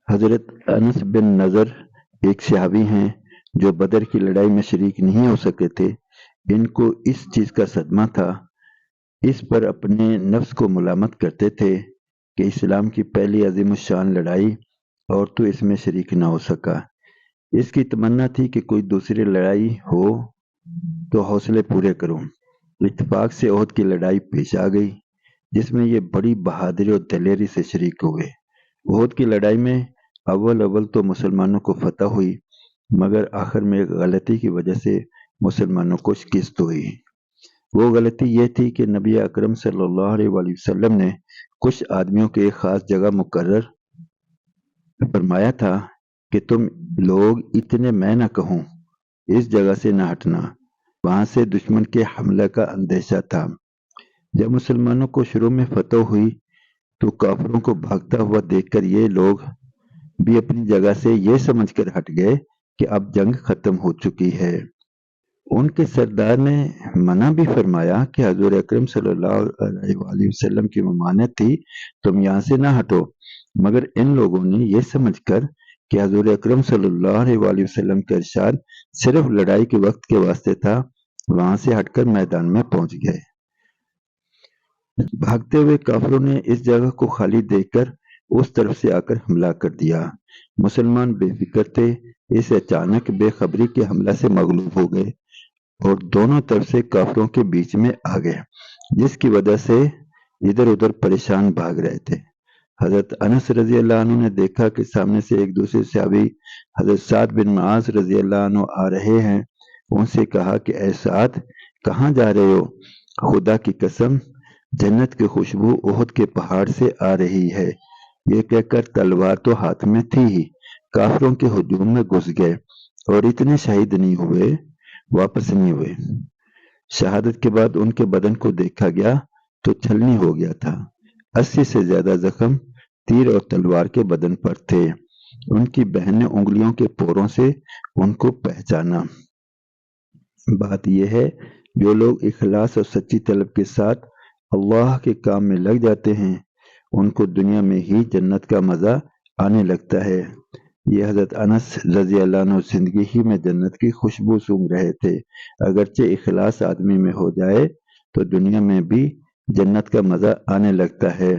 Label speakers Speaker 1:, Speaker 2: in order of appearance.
Speaker 1: حضرت انس بن نضر ایک صحابی ہیں جو بدر کی لڑائی میں شریک نہیں ہو سکے تھے۔ ان کو اس چیز کا صدمہ تھا، اس پر اپنے نفس کو ملامت کرتے تھے کہ اسلام کی پہلی عظیم الشان لڑائی اور تو اس میں شریک نہ ہو سکا۔ اس کی تمنا تھی کہ کوئی دوسری لڑائی ہو تو حوصلے پورے کروں۔ اتفاق سے احد کی لڑائی پیش آ گئی، جس میں یہ بڑی بہادری اور دلیری سے شریک ہوئے۔ احد کی لڑائی میں اول تو مسلمانوں کو فتح ہوئی، مگر آخر میں ایک غلطی کی وجہ سے مسلمانوں کو شکست ہوئی۔ وہ غلطی یہ تھی کہ نبی اکرم صلی اللہ علیہ وآلہ وسلم نے کچھ آدمیوں کے ایک خاص جگہ مقرر فرمایا تھا کہ تم لوگ اتنے میں نہ کہوں اس جگہ سے نہ ہٹنا۔ وہاں سے دشمن کے حملے کا اندیشہ تھا۔ جب مسلمانوں کو شروع میں فتح ہوئی تو کافروں کو بھاگتا ہوا دیکھ کر یہ لوگ بھی اپنی جگہ سے یہ سمجھ کر ہٹ گئے کہ اب جنگ ختم ہو چکی ہے۔ ان کے سردار نے منع بھی فرمایا کہ حضور اکرم صلی اللہ علیہ وآلہ وسلم کی ممانعت تھی، تم یہاں سے نہ ہٹو، مگر ان لوگوں نے یہ سمجھ کر کہ حضور اکرم صلی اللہ علیہ وآلہ وسلم کا ارشاد صرف لڑائی کے وقت کے واسطے تھا، وہاں سے ہٹ کر میدان میں پہنچ گئے۔ بھاگتے ہوئے کافروں نے اس جگہ کو خالی دیکھ کر اس طرف سے آ کر حملہ کر دیا۔ مسلمان بے فکر تھے، اس اچانک بے خبری کے حملہ سے مغلوب ہو گئے اور دونوں طرف سے کافروں کے بیچ میں آ گئے، جس کی وجہ سے ادھر ادھر پریشان بھاگ رہے تھے۔ حضرت انس رضی اللہ عنہ نے دیکھا کہ سامنے سے ایک دوسرے صحابی حضرت سعد بن معاذ رضی اللہ عنہ آ رہے ہیں۔ ان سے کہا کہ اے سعد، کہاں جا رہے ہو؟ خدا کی قسم، جنت کی خوشبو احد کے پہاڑ سے آ رہی ہے۔ یہ کہہ کر تلوار تو ہاتھ میں تھی ہی، کافروں کے ہجوم میں گھس گئے اور اتنے شہید نہیں ہوئے، واپس نہیں ہوئے۔ شہادت کے بعد ان کے بدن کو دیکھا گیا تو چھلنی ہو گیا تھا۔ 80 سے زیادہ زخم تیر اور تلوار کے بدن پر تھے۔ ان کی بہن نے انگلیوں کے پوروں سے ان کو پہچانا۔ بات یہ ہے، جو لوگ اخلاص اور سچی طلب کے ساتھ اللہ کے کام میں لگ جاتے ہیں، ان کو دنیا میں ہی جنت کا مزہ آنے لگتا ہے۔ یہ حضرت انس رضی اللہ عنہ زندگی ہی میں جنت کی خوشبو سونگھ رہے تھے۔ اگرچہ اخلاص آدمی میں ہو جائے تو دنیا میں بھی جنت کا مزہ آنے لگتا ہے۔